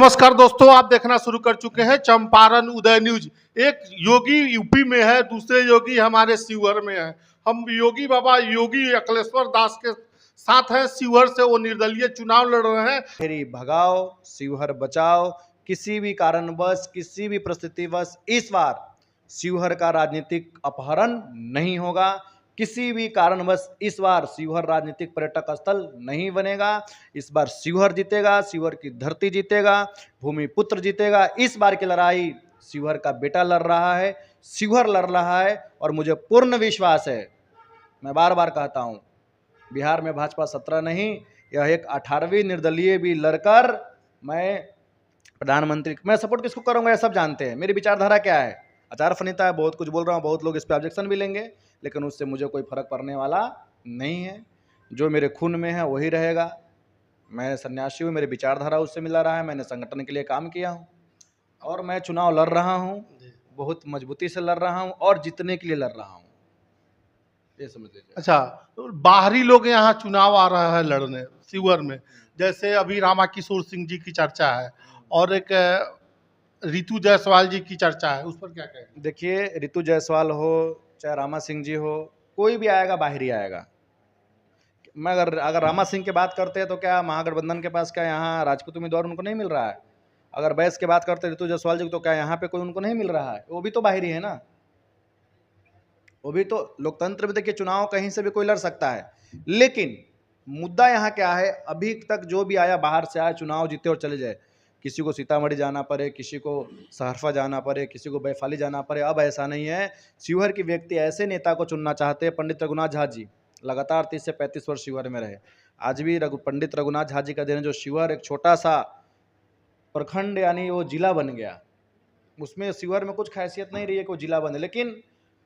नमस्कार दोस्तों, आप देखना शुरू कर चुके हैं चंपारण उदय न्यूज। एक योगी यूपी में है, दूसरे योगी हमारे शिवहर में है। हम योगी बाबा योगी अखिलेश्वर दास के साथ हैं। शिवहर से वो निर्दलीय चुनाव लड़ रहे हैं। फेरी भगाओ, शिवहर बचाओ। किसी भी कारणवश, किसी भी परिस्थितिवश इस बार शिवहर का राजनीतिक अपहरण नहीं होगा। किसी भी कारणवश इस बार शिवहर राजनीतिक पर्यटक स्थल नहीं बनेगा। इस बार शिवहर जीतेगा, शिवहर की धरती जीतेगा, भूमिपुत्र जीतेगा। इस बार की लड़ाई शिवहर का बेटा लड़ रहा है, शिवहर लड़ रहा है और मुझे पूर्ण विश्वास है। मैं बार बार कहता हूँ, बिहार में भाजपा 17 नहीं, यह एक 18वीं निर्दलीय भी लड़कर मैं प्रधानमंत्री, मैं सपोर्ट किसको करूंगा ये सब जानते हैं। मेरी विचारधारा क्या है, आचार संहिता है, बहुत कुछ बोल रहा हूँ, बहुत लोग इस पर ऑब्जेक्शन भी लेंगे, लेकिन उससे मुझे कोई फर्क पड़ने वाला नहीं है। जो मेरे खून में है वही रहेगा। मैं सन्यासी हूँ, मेरी विचारधारा उससे मिला रहा है। मैंने संगठन के लिए काम किया हूँ और मैं चुनाव लड़ रहा हूँ, बहुत मजबूती से लड़ रहा हूँ और जीतने के लिए लड़ रहा हूँ, ये समझ लीजिए। अच्छा, तो बाहरी लोग यहाँ चुनाव आ रहा है लड़ने शिवहर में, जैसे अभी रामा किशोर सिंह जी की चर्चा है और एक रितु जायसवाल जी की चर्चा है, उस पर क्या कहेंगे? देखिए, रितु जायसवाल हो चाहे रामा सिंह जी हो, कोई भी आएगा बाहरी आएगा। मैं अगर रामा सिंह की बात करते हैं तो क्या महागठबंधन के पास क्या यहाँ राजपूत उम्मीदवार उनको नहीं मिल रहा है? अगर बैस की बात करते हैं रितु जायसवाल जी की, तो क्या यहाँ पे कोई उनको नहीं मिल रहा है? वो भी तो बाहरी है ना। वो भी तो लोकतंत्र में, देखिए चुनाव कहीं से भी कोई लड़ सकता है, लेकिन मुद्दा यहाँ क्या है, अभी तक जो भी आया बाहर से आया, चुनाव जीते और चले जाए। किसी को सीतामढ़ी जाना पड़े, किसी को सहरसा जाना पड़े, किसी को वैशाली जाना पड़े। अब ऐसा नहीं है। शिवहर की व्यक्ति ऐसे नेता को चुनना चाहते हैं। पंडित रघुनाथ झा जी लगातार 30 से 35 वर्ष शिवहर में रहे। आज भी पंडित रघुनाथ झा जी का दिन है, जो शिवहर एक छोटा सा प्रखंड यानी वो जिला बन गया। उसमें शिवहर में कुछ खासियत नहीं रही है कि वो जिला बने, लेकिन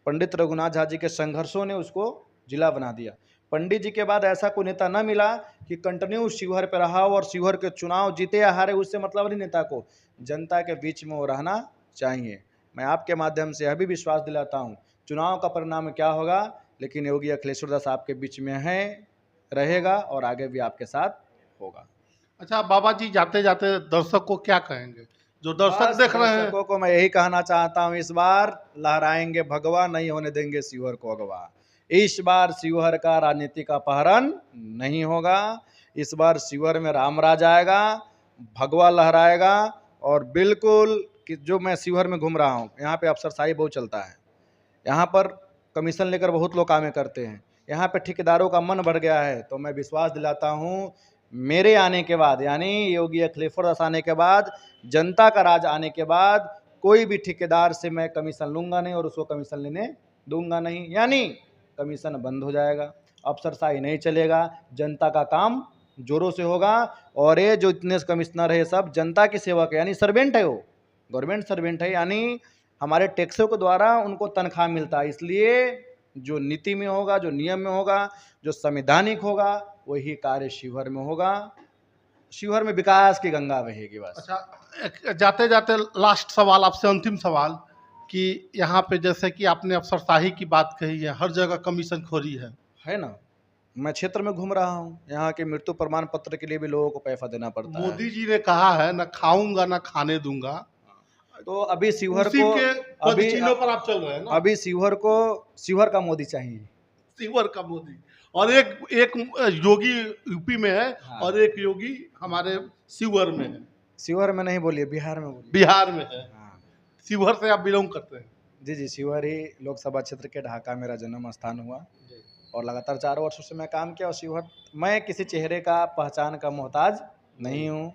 पंडित रघुनाथ झा जी के संघर्षों ने उसको जिला बना दिया। पंडित जी के बाद ऐसा कोई नेता न मिला कि कंटिन्यू शिवहर पे रहा हो और शिवहर के चुनाव जीते या हारे उससे मतलब नहीं। नेता को जनता के बीच में वो रहना चाहिए। मैं आपके माध्यम से यह भी विश्वास दिलाता हूँ, चुनाव का परिणाम क्या होगा, लेकिन योगी अखिलेश्वर दास आपके बीच में है, रहेगा और आगे भी आपके साथ होगा। अच्छा बाबा जी, जाते जाते दर्शक को क्या कहेंगे, जो दर्शक देख रहे हैं? दर्शकों को मैं यही कहना चाहता हूं, इस बार लहराएंगे भगवा, नहीं होने देंगे शिवहर को अगवा। इस बार शिवहर का राजनीतिक अपहरण नहीं होगा। इस बार शिवहर में राम राज आएगा, भगवा लहराएगा। और बिल्कुल कि जो मैं शिवहर में घूम रहा हूँ, यहाँ पे अफसरशाही बहुत चलता है। यहाँ पर कमीशन लेकर बहुत लोग कामें करते हैं। यहाँ पे ठेकेदारों का मन बढ़ गया है। तो मैं विश्वास दिलाता हूँ, मेरे आने के बाद यानी योगी अखिलेश्वर दास आने के बाद, जनता का राज आने के बाद, कोई भी ठेकेदार से मैं कमीशन लूंगा नहीं और उसको कमीशन लेने दूंगा नहीं। यानी कमीशन बंद हो जाएगा, अफसरशाही नहीं चलेगा, जनता का काम जोरों से होगा। और ये जो इतने कमिश्नर है सब जनता की सेवा के यानी सर्वेंट है, वो गवर्नमेंट सर्वेंट है, यानी हमारे टैक्सों के द्वारा उनको तनख्वाह मिलता है। इसलिए जो नीति में होगा, जो नियम में होगा, जो संवैधानिक होगा, वही कार्य शिवहर में होगा। शिवहर में विकास की गंगा बहेगी बस। अच्छा, जाते जाते लास्ट सवाल आपसे, अंतिम सवाल, कि यहाँ पे जैसे कि आपने अफसरशाही की बात कही है, हर जगह कमीशन खोरी है ना। मैं क्षेत्र में घूम रहा हूँ, यहाँ के मृत्यु प्रमाण पत्र के लिए भी लोगों को पैसा देना पड़ता है। मोदी जी ने कहा है, न खाऊंगा न खाने दूंगा। तो अभी शिवहर उसी को, के अभी पदचिन्हों पर आप चल रहे हैं ना? अभी शिवहर को, शिवहर का मोदी चाहिए। शिवहर का मोदी, और एक योगी यूपी में है। हाँ। और एक योगी हमारे शिवहर में है। शिवहर में नहीं बोलिए, बिहार में बोलिए। बिहार में है। हाँ। शिवहर से आप बिलोंग करते हैं? जी जी, शिवहर ही लोकसभा क्षेत्र के ढाका मेरा जन्म स्थान हुआ और लगातार 4 वर्षों से मैं काम किया। और शिवहर, मैं किसी चेहरे का पहचान का मोहताज नहीं हूँ।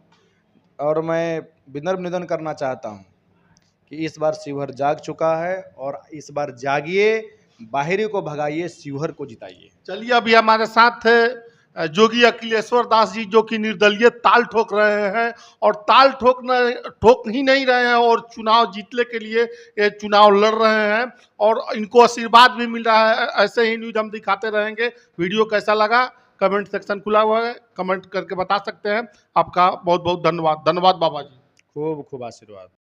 और मैं विनम्र निवेदन करना चाहता हूँ कि इस बार शिवहर जाग चुका है और इस बार जागिए, बाहरी को भगाइए, शिवहर को जिताइए। चलिए, अभी हमारे साथ थे योगी अखिलेश्वर दास जी, जो कि निर्दलीय ताल ठोक रहे हैं और ताल ठोक ही नहीं रहे हैं और चुनाव जीतने के लिए ये चुनाव लड़ रहे हैं और इनको आशीर्वाद भी मिल रहा है। ऐसे ही न्यूज हम दिखाते रहेंगे। वीडियो कैसा लगा, कमेंट सेक्शन खुला हुआ है, कमेंट करके बता सकते हैं। आपका बहुत बहुत धन्यवाद। धन्यवाद बाबा जी, खूब खूब आशीर्वाद।